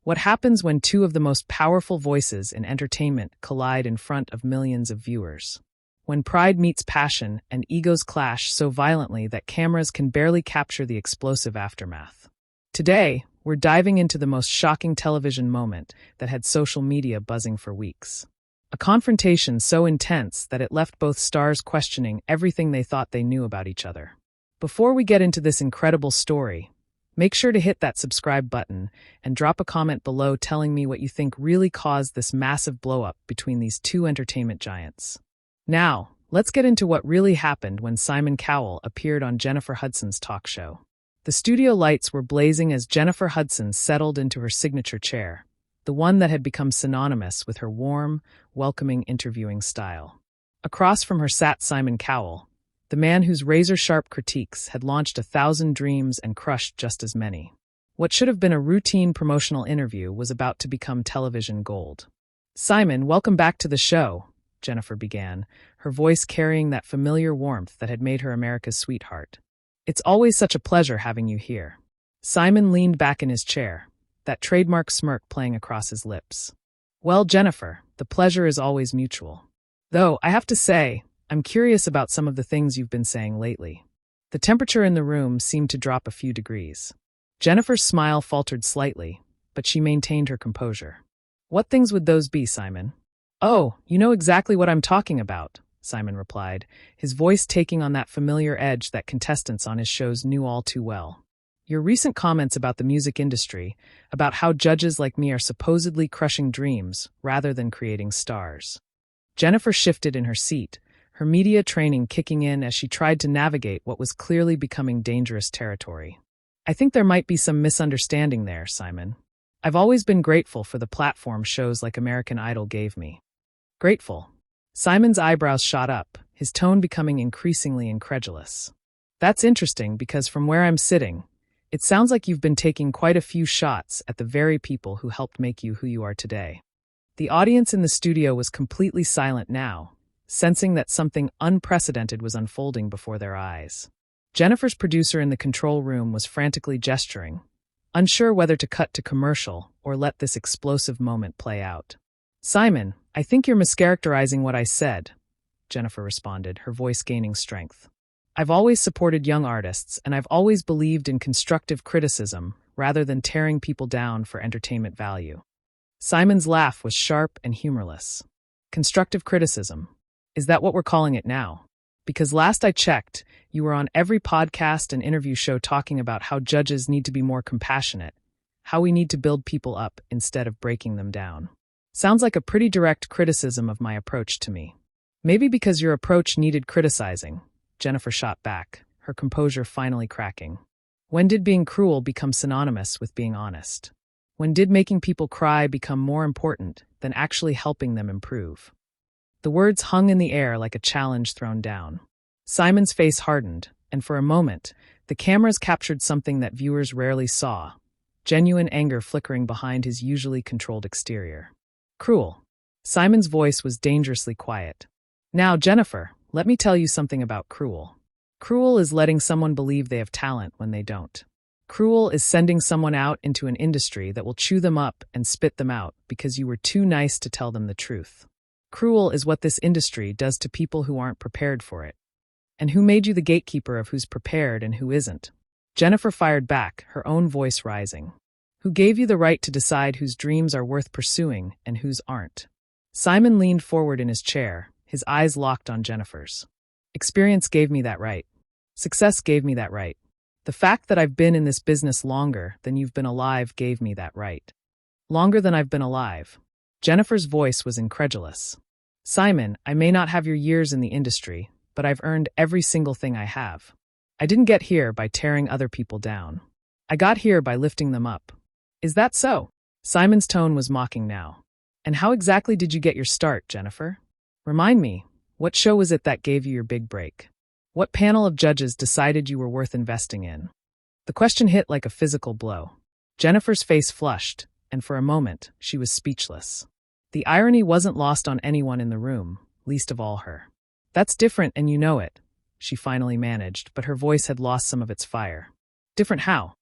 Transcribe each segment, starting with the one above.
What happens when two of the most powerful voices in entertainment collide in front of millions of viewers? When pride meets passion and egos clash so violently that cameras can barely capture the explosive aftermath. Today, we're diving into the most shocking television moment that had social media buzzing for weeks. A confrontation so intense that it left both stars questioning everything they thought they knew about each other. Before we get into this incredible story, make sure to hit that subscribe button and drop a comment below telling me what you think really caused this massive blow-up between these two entertainment giants. Now, let's get into what really happened when Simon Cowell appeared on Jennifer Hudson's talk show. The studio lights were blazing as Jennifer Hudson settled into her signature chair, the one that had become synonymous with her warm, welcoming interviewing style. Across from her sat Simon Cowell, the man whose razor-sharp critiques had launched 1,000 dreams and crushed just as many. What should have been a routine promotional interview was about to become television gold. "Simon, welcome back to the show," Jennifer began, her voice carrying that familiar warmth that had made her America's sweetheart. "It's always such a pleasure having you here." Simon leaned back in his chair, that trademark smirk playing across his lips. "Well, Jennifer, the pleasure is always mutual. Though, I have to say, I'm curious about some of the things you've been saying lately." The temperature in the room seemed to drop a few degrees. Jennifer's smile faltered slightly, but she maintained her composure. "What things would those be, Simon?" "Oh, you know exactly what I'm talking about," Simon replied, his voice taking on that familiar edge that contestants on his shows knew all too well. "Your recent comments about the music industry, about how judges like me are supposedly crushing dreams rather than creating stars." Jennifer shifted in her seat, her media training kicking in as she tried to navigate what was clearly becoming dangerous territory. "I think there might be some misunderstanding there, Simon. I've always been grateful for the platform shows like American Idol gave me." "Grateful?" Simon's eyebrows shot up, his tone becoming increasingly incredulous. "That's interesting because from where I'm sitting, it sounds like you've been taking quite a few shots at the very people who helped make you who you are today." The audience in the studio was completely silent now, sensing that something unprecedented was unfolding before their eyes. Jennifer's producer in the control room was frantically gesturing, unsure whether to cut to commercial or let this explosive moment play out. "Simon, I think you're mischaracterizing what I said," Jennifer responded, her voice gaining strength. "I've always supported young artists, and I've always believed in constructive criticism rather than tearing people down for entertainment value." Simon's laugh was sharp and humorless. "Constructive criticism. Is that what we're calling it now? Because last I checked, you were on every podcast and interview show talking about how judges need to be more compassionate, how we need to build people up instead of breaking them down. Sounds like a pretty direct criticism of my approach to me." "Maybe because your approach needed criticizing," Jennifer shot back, her composure finally cracking. "When did being cruel become synonymous with being honest? When did making people cry become more important than actually helping them improve?" The words hung in the air like a challenge thrown down. Simon's face hardened, and for a moment, the cameras captured something that viewers rarely saw, genuine anger flickering behind his usually controlled exterior. "Cruel." Simon's voice was dangerously quiet. "Now, Jennifer, let me tell you something about cruel. Cruel is letting someone believe they have talent when they don't. Cruel is sending someone out into an industry that will chew them up and spit them out because you were too nice to tell them the truth. Cruel is what this industry does to people who aren't prepared for it. And who made you the gatekeeper of who's prepared and who isn't?" Jennifer fired back, her own voice rising. "Who gave you the right to decide whose dreams are worth pursuing and whose aren't?" Simon leaned forward in his chair, his eyes locked on Jennifer's. "Experience gave me that right. Success gave me that right. The fact that I've been in this business longer than you've been alive gave me that right." "Longer than I've been alive." Jennifer's voice was incredulous. "Simon, I may not have your years in the industry, but I've earned every single thing I have. I didn't get here by tearing other people down. I got here by lifting them up." "Is that so?" Simon's tone was mocking now. "And how exactly did you get your start, Jennifer? Remind me, what show was it that gave you your big break? What panel of judges decided you were worth investing in?" The question hit like a physical blow. Jennifer's face flushed, and for a moment, she was speechless. The irony wasn't lost on anyone in the room, least of all her. "That's different and you know it," she finally managed, but her voice had lost some of its fire. "Different how?"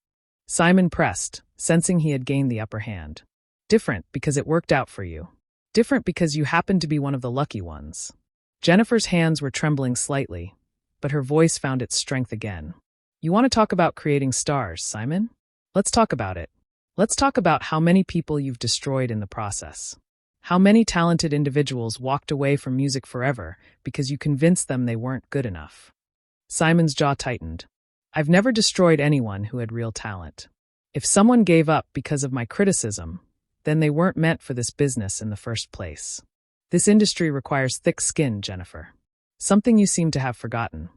Simon pressed, sensing he had gained the upper hand. Different because it worked out for you. Different because you happened to be one of the lucky ones. Jennifer's hands were trembling slightly, but her voice found its strength again. You want to talk about creating stars, Simon? Let's talk about it. Let's talk about how many people you've destroyed in the process. How many talented individuals walked away from music forever because you convinced them they weren't good enough. Simon's jaw tightened. I've never destroyed anyone who had real talent. If someone gave up because of my criticism, then they weren't meant for this business in the first place. This industry requires thick skin, Jennifer. Something you seem to have forgotten.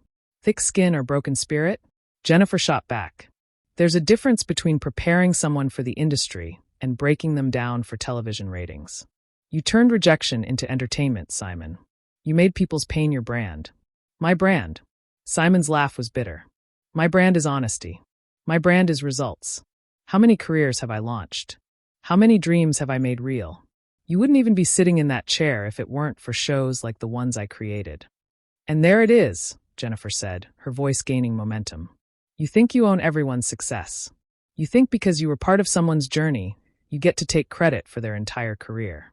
Thick skin or broken spirit? Jennifer shot back. There's a difference between preparing someone for the industry and breaking them down for television ratings. You turned rejection into entertainment, Simon. You made people's pain your brand. My brand. Simon's laugh was bitter. My brand is honesty. My brand is results. How many careers have I launched? How many dreams have I made real? You wouldn't even be sitting in that chair if it weren't for shows like the ones I created. And there it is, Jennifer said, her voice gaining momentum. You think you own everyone's success. You think because you were part of someone's journey, you get to take credit for their entire career.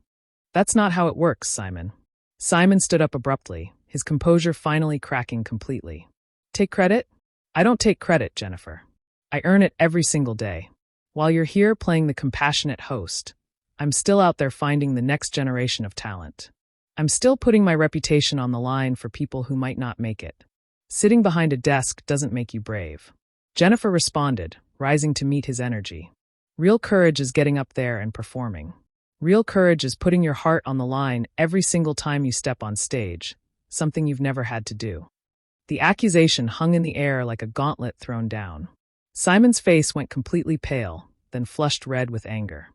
That's not how it works, Simon. Simon stood up abruptly, his composure finally cracking completely. Take credit? I don't take credit, Jennifer. I earn it every single day. While you're here playing the compassionate host, I'm still out there finding the next generation of talent. I'm still putting my reputation on the line for people who might not make it. Sitting behind a desk doesn't make you brave. Jennifer responded, rising to meet his energy. Real courage is getting up there and performing. Real courage is putting your heart on the line every single time you step on stage, something you've never had to do. The accusation hung in the air like a gauntlet thrown down. Simon's face went completely pale, then flushed red with anger.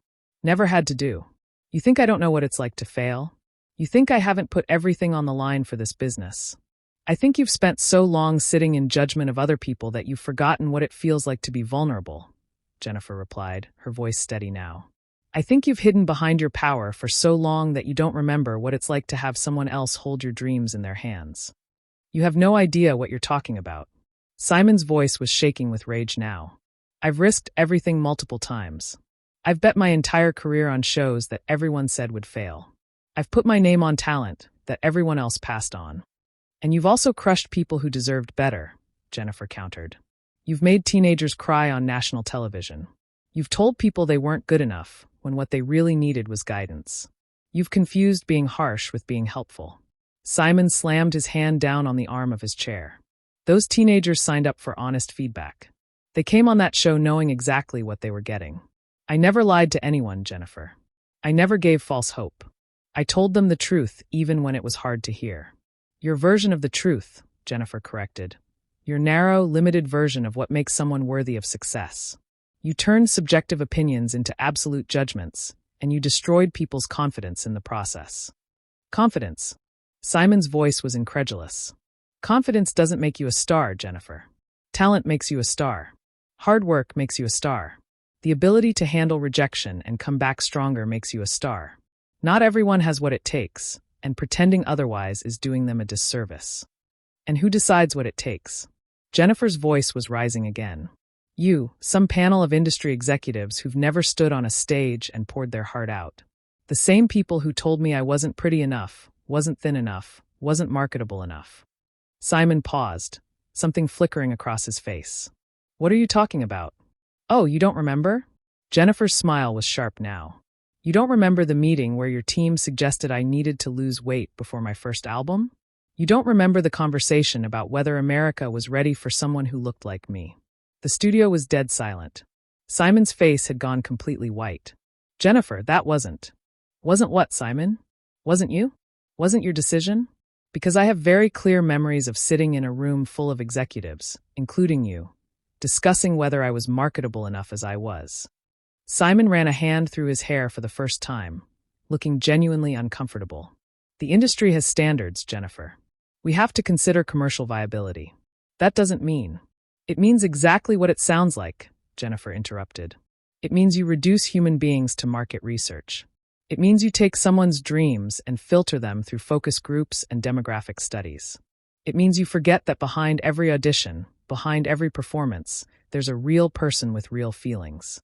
Never had to do. You think I don't know what it's like to fail? You think I haven't put everything on the line for this business? I think you've spent so long sitting in judgment of other people that you've forgotten what it feels like to be vulnerable, Jennifer replied, her voice steady now. I think you've hidden behind your power for so long that you don't remember what it's like to have someone else hold your dreams in their hands. You have no idea what you're talking about. Simon's voice was shaking with rage now. I've risked everything multiple times. I've bet my entire career on shows that everyone said would fail. I've put my name on talent that everyone else passed on. And you've also crushed people who deserved better, Jennifer countered. You've made teenagers cry on national television. You've told people they weren't good enough when what they really needed was guidance. You've confused being harsh with being helpful. Simon slammed his hand down on the arm of his chair. Those teenagers signed up for honest feedback. They came on that show knowing exactly what they were getting. I never lied to anyone, Jennifer. I never gave false hope. I told them the truth even when it was hard to hear. Your version of the truth, Jennifer corrected. Your narrow, limited version of what makes someone worthy of success. You turned subjective opinions into absolute judgments, and you destroyed people's confidence in the process. Confidence. Simon's voice was incredulous. Confidence doesn't make you a star, Jennifer. Talent makes you a star. Hard work makes you a star. The ability to handle rejection and come back stronger makes you a star. Not everyone has what it takes, and pretending otherwise is doing them a disservice. And who decides what it takes? Jennifer's voice was rising again. You, some panel of industry executives who've never stood on a stage and poured their heart out. The same people who told me I wasn't pretty enough, wasn't thin enough, wasn't marketable enough. Simon paused, something flickering across his face. What are you talking about? Oh, you don't remember? Jennifer's smile was sharp now. You don't remember the meeting where your team suggested I needed to lose weight before my first album? You don't remember the conversation about whether America was ready for someone who looked like me. The studio was dead silent. Simon's face had gone completely white. Jennifer, that wasn't. Wasn't what, Simon? Wasn't you? Wasn't your decision? Because I have very clear memories of sitting in a room full of executives, including you, discussing whether I was marketable enough as I was. Simon ran a hand through his hair for the first time, looking genuinely uncomfortable. The industry has standards, Jennifer. We have to consider commercial viability. That doesn't mean. It means exactly what it sounds like, Jennifer interrupted. It means you reduce human beings to market research. It means you take someone's dreams and filter them through focus groups and demographic studies. It means you forget that behind every audition, behind every performance, there's a real person with real feelings.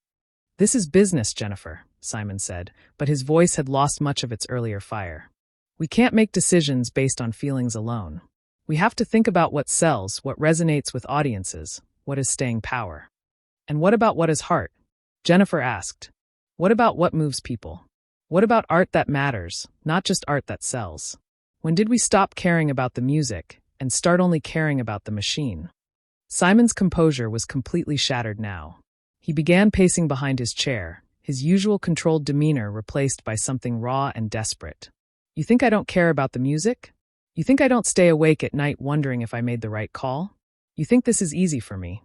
This is business, Jennifer, Simon said, but his voice had lost much of its earlier fire. We can't make decisions based on feelings alone. We have to think about what sells, what resonates with audiences, what is staying power. And what is heart? Jennifer asked. What about what moves people? What about art that matters, not just art that sells? When did we stop caring about the music and start only caring about the machine? Simon's composure was completely shattered now. He began pacing behind his chair, his usual controlled demeanor replaced by something raw and desperate. You think I don't care about the music? You think I don't stay awake at night wondering if I made the right call? You think this is easy for me?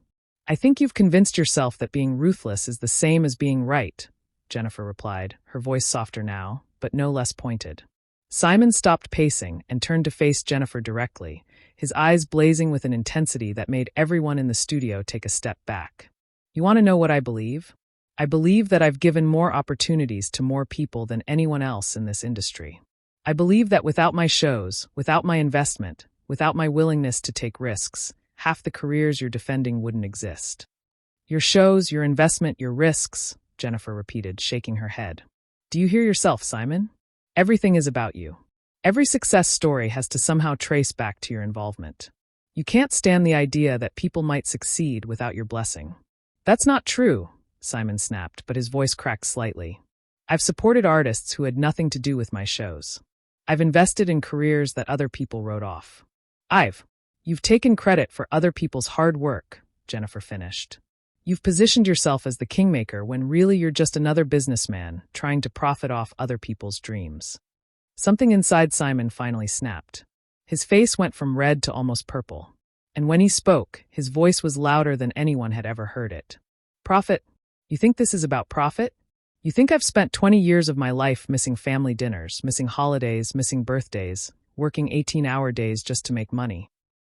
I think you've convinced yourself that being ruthless is the same as being right, Jennifer replied, her voice softer now, but no less pointed. Simon stopped pacing and turned to face Jennifer directly, his eyes blazing with an intensity that made everyone in the studio take a step back. You want to know what I believe? I believe that I've given more opportunities to more people than anyone else in this industry. I believe that without my shows, without my investment, without my willingness to take risks, half the careers you're defending wouldn't exist. Your shows, your investment, your risks, Jennifer repeated, shaking her head. Do you hear yourself, Simon? Everything is about you. Every success story has to somehow trace back to your involvement. You can't stand the idea that people might succeed without your blessing. That's not true, Simon snapped, but his voice cracked slightly. I've supported artists who had nothing to do with my shows. I've invested in careers that other people wrote off. You've taken credit for other people's hard work, Jennifer finished. You've positioned yourself as the kingmaker when really you're just another businessman trying to profit off other people's dreams. Something inside Simon finally snapped. His face went from red to almost purple. And when he spoke, his voice was louder than anyone had ever heard it. Profit? You think this is about profit? You think I've spent 20 years of my life missing family dinners, missing holidays, missing birthdays, working 18-hour days just to make money?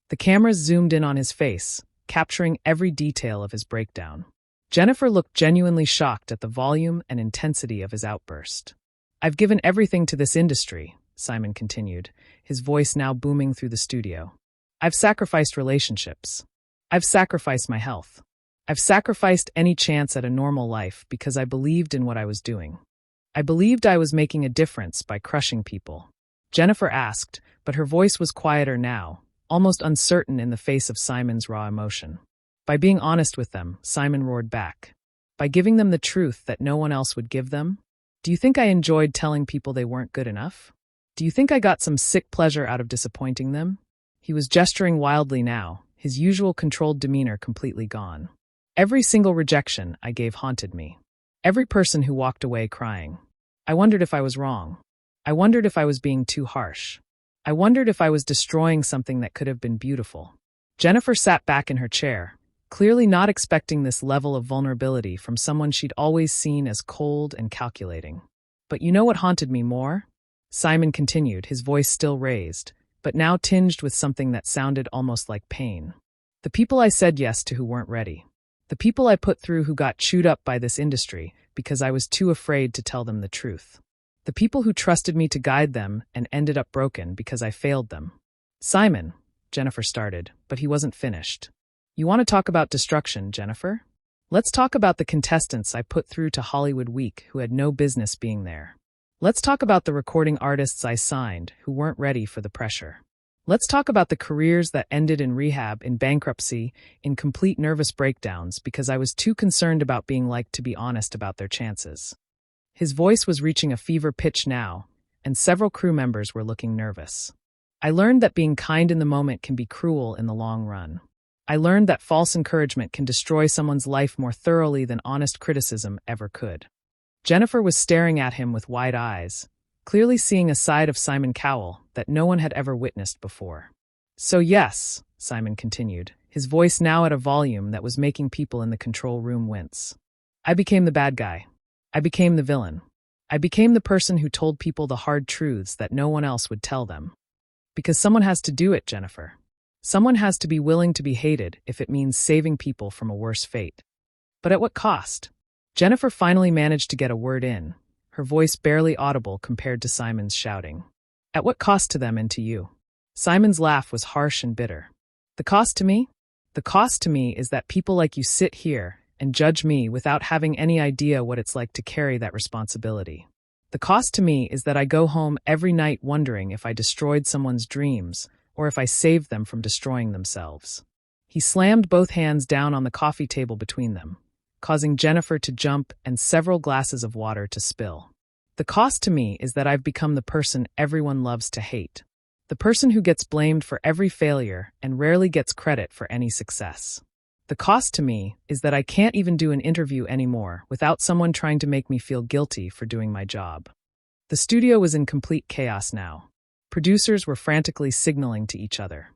The cameras zoomed in on his face, capturing every detail of his breakdown. Jennifer looked genuinely shocked at the volume and intensity of his outburst. I've given everything to this industry, Simon continued, his voice now booming through the studio. I've sacrificed relationships. I've sacrificed my health. I've sacrificed any chance at a normal life because I believed in what I was doing. I believed I was making a difference by crushing people. Jennifer asked, but her voice was quieter now, almost uncertain in the face of Simon's raw emotion. By being honest with them, Simon roared back. By giving them the truth that no one else would give them? Do you think I enjoyed telling people they weren't good enough? Do you think I got some sick pleasure out of disappointing them? He was gesturing wildly now, his usual controlled demeanor completely gone. Every single rejection I gave haunted me. Every person who walked away crying. I wondered if I was wrong. I wondered if I was being too harsh. I wondered if I was destroying something that could have been beautiful. Jennifer sat back in her chair, clearly not expecting this level of vulnerability from someone she'd always seen as cold and calculating. But you know what haunted me more? Simon continued, his voice still raised, but now tinged with something that sounded almost like pain. The people I said yes to who weren't ready. The people I put through who got chewed up by this industry because I was too afraid to tell them the truth. The people who trusted me to guide them and ended up broken because I failed them. Simon, Jennifer started, but he wasn't finished. You want to talk about destruction, Jennifer? Let's talk about the contestants I put through to Hollywood Week who had no business being there. Let's talk about the recording artists I signed who weren't ready for the pressure. Let's talk about the careers that ended in rehab, in bankruptcy, in complete nervous breakdowns because I was too concerned about being liked to be honest about their chances. His voice was reaching a fever pitch now, and several crew members were looking nervous. I learned that being kind in the moment can be cruel in the long run. I learned that false encouragement can destroy someone's life more thoroughly than honest criticism ever could. Jennifer was staring at him with wide eyes, clearly seeing a side of Simon Cowell that no one had ever witnessed before. So yes, Simon continued, his voice now at a volume that was making people in the control room wince. I became the bad guy. I became the villain. I became the person who told people the hard truths that no one else would tell them. Because someone has to do it, Jennifer. Someone has to be willing to be hated if it means saving people from a worse fate. But at what cost? Jennifer finally managed to get a word in, her voice barely audible compared to Simon's shouting. At what cost to them and to you? Simon's laugh was harsh and bitter. The cost to me? The cost to me is that people like you sit here and judge me without having any idea what it's like to carry that responsibility. The cost to me is that I go home every night wondering if I destroyed someone's dreams or if I saved them from destroying themselves. He slammed both hands down on the coffee table between them, causing Jennifer to jump and several glasses of water to spill. The cost to me is that I've become the person everyone loves to hate. The person who gets blamed for every failure and rarely gets credit for any success. The cost to me is that I can't even do an interview anymore without someone trying to make me feel guilty for doing my job. The studio was in complete chaos now. Producers were frantically signaling to each other.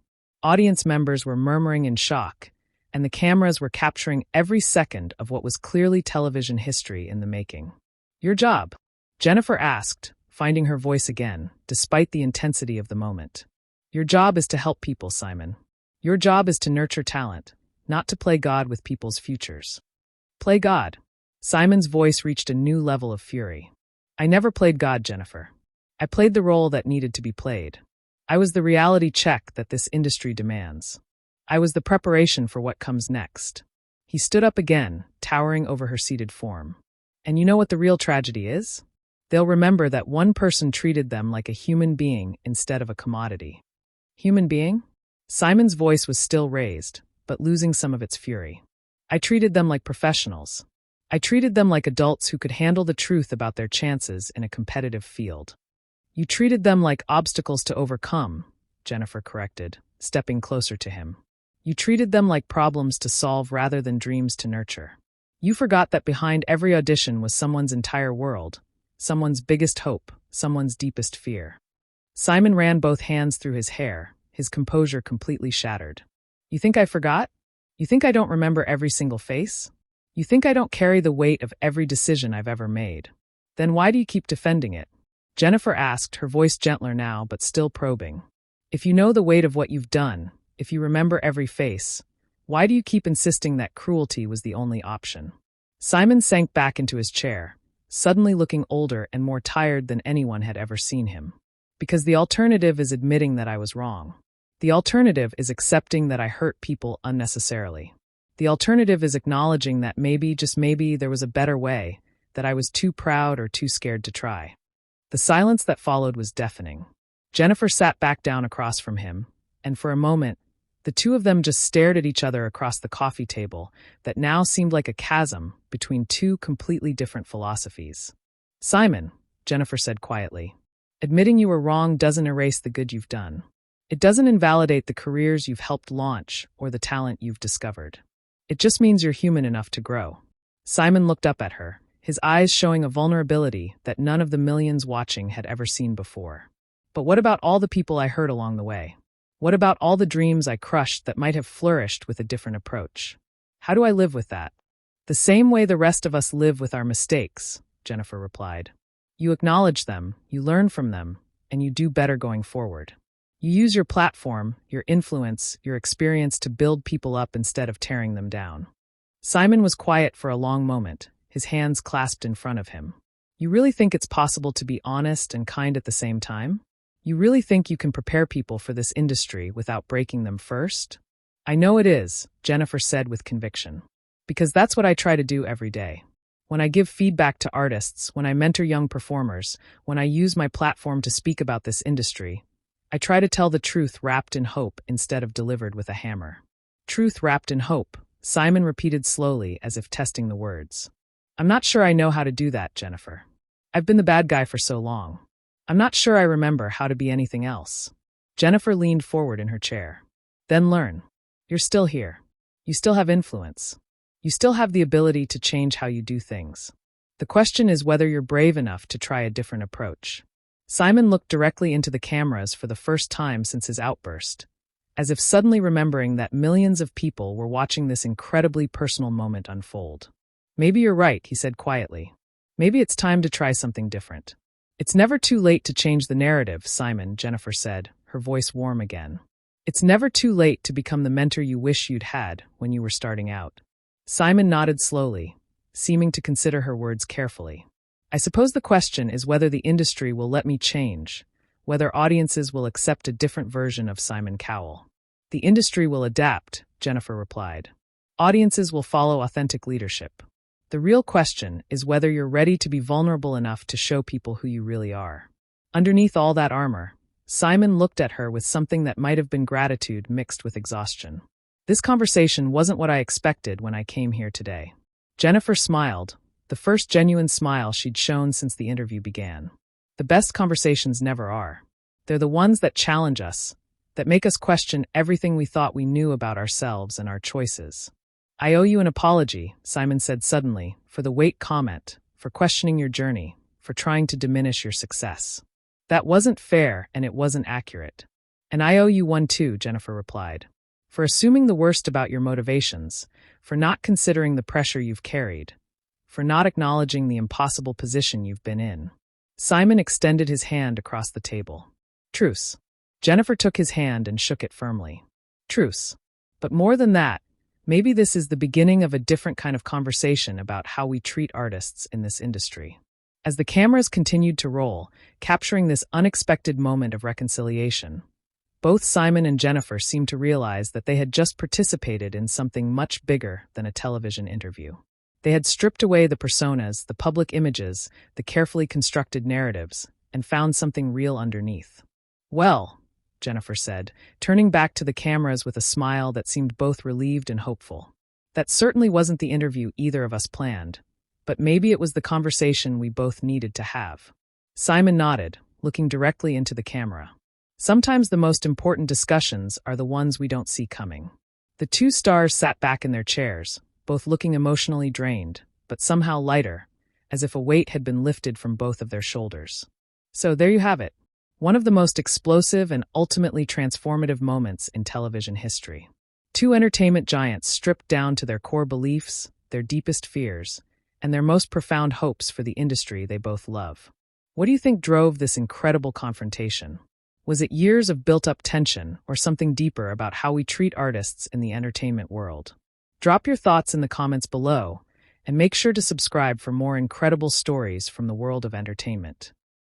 Audience members were murmuring in shock, and the cameras were capturing every second of what was clearly television history in the making. "Your job?" Jennifer asked, finding her voice again, despite the intensity of the moment. "Your job is to help people, Simon. Your job is to nurture talent, not to play God with people's futures." "Play God?" Simon's voice reached a new level of fury. "I never played God, Jennifer. I played the role that needed to be played. I was the reality check that this industry demands. I was the preparation for what comes next." He stood up again, towering over her seated form. "And you know what the real tragedy is? They'll remember that one person treated them like a human being instead of a commodity." "Human being?" Simon's voice was still raised, but losing some of its fury. "I treated them like professionals. I treated them like adults who could handle the truth about their chances in a competitive field." "You treated them like obstacles to overcome," Jennifer corrected, stepping closer to him. "You treated them like problems to solve rather than dreams to nurture. You forgot that behind every audition was someone's entire world, someone's biggest hope, someone's deepest fear." Simon ran both hands through his hair, his composure completely shattered. "You think I forgot? You think I don't remember every single face? You think I don't carry the weight of every decision I've ever made? Then why do you keep defending it?" Jennifer asked, her voice gentler now but still probing. "If you know the weight of what you've done, if you remember every face, why do you keep insisting that cruelty was the only option?" Simon sank back into his chair, suddenly looking older and more tired than anyone had ever seen him. "Because the alternative is admitting that I was wrong. The alternative is accepting that I hurt people unnecessarily. The alternative is acknowledging that maybe, just maybe, there was a better way, that I was too proud or too scared to try." The silence that followed was deafening. Jennifer sat back down across from him, and for a moment, the two of them just stared at each other across the coffee table that now seemed like a chasm between two completely different philosophies. "Simon," Jennifer said quietly, "admitting you were wrong doesn't erase the good you've done. It doesn't invalidate the careers you've helped launch or the talent you've discovered. It just means you're human enough to grow." Simon looked up at her, his eyes showing a vulnerability that none of the millions watching had ever seen before. "But what about all the people I hurt along the way? What about all the dreams I crushed that might have flourished with a different approach? How do I live with that?" "The same way the rest of us live with our mistakes," Jennifer replied. "You acknowledge them, you learn from them, and you do better going forward. You use your platform, your influence, your experience to build people up instead of tearing them down." Simon was quiet for a long moment, his hands clasped in front of him. "You really think it's possible to be honest and kind at the same time? You really think you can prepare people for this industry without breaking them first?" "I know it is," Jennifer said with conviction. "Because that's what I try to do every day. When I give feedback to artists, when I mentor young performers, when I use my platform to speak about this industry, I try to tell the truth wrapped in hope instead of delivered with a hammer." "Truth wrapped in hope," Simon repeated slowly as if testing the words. "I'm not sure I know how to do that, Jennifer. I've been the bad guy for so long. I'm not sure I remember how to be anything else." Jennifer leaned forward in her chair. "Then learn. You're still here. You still have influence. You still have the ability to change how you do things. The question is whether you're brave enough to try a different approach." Simon looked directly into the cameras for the first time since his outburst, as if suddenly remembering that millions of people were watching this incredibly personal moment unfold. "Maybe you're right," he said quietly. "Maybe it's time to try something different." "It's never too late to change the narrative, Simon," Jennifer said, her voice warm again. "It's never too late to become the mentor you wish you'd had when you were starting out." Simon nodded slowly, seeming to consider her words carefully. "I suppose the question is whether the industry will let me change, whether audiences will accept a different version of Simon Cowell." "The industry will adapt," Jennifer replied. Audiences will follow authentic leadership. The real question is whether you're ready to be vulnerable enough to show people who you really are. Underneath all that armor, Simon looked at her with something that might have been gratitude mixed with exhaustion. This conversation wasn't what I expected when I came here today. Jennifer smiled, the first genuine smile she'd shown since the interview began. The best conversations never are. They're the ones that challenge us, that make us question everything we thought we knew about ourselves and our choices. I owe you an apology, Simon said suddenly, for the wait comment, for questioning your journey, for trying to diminish your success. That wasn't fair and it wasn't accurate. And I owe you one too, Jennifer replied. For assuming the worst about your motivations, for not considering the pressure you've carried, for not acknowledging the impossible position you've been in. Simon extended his hand across the table. Truce. Jennifer took his hand and shook it firmly. Truce. But more than that, maybe this is the beginning of a different kind of conversation about how we treat artists in this industry. As the cameras continued to roll, capturing this unexpected moment of reconciliation, both Simon and Jennifer seemed to realize that they had just participated in something much bigger than a television interview. They had stripped away the personas, the public images, the carefully constructed narratives, and found something real underneath. Well, Jennifer said, turning back to the cameras with a smile that seemed both relieved and hopeful. That certainly wasn't the interview either of us planned, but maybe it was the conversation we both needed to have. Simon nodded, looking directly into the camera. Sometimes the most important discussions are the ones we don't see coming. The two stars sat back in their chairs, both looking emotionally drained, but somehow lighter, as if a weight had been lifted from both of their shoulders. So there you have it. One of the most explosive and ultimately transformative moments in television history. Two entertainment giants stripped down to their core beliefs, their deepest fears, and their most profound hopes for the industry they both love. What do you think drove this incredible confrontation? Was it years of built-up tension or something deeper about how we treat artists in the entertainment world? Drop your thoughts in the comments below, and make sure to subscribe for more incredible stories from the world of entertainment.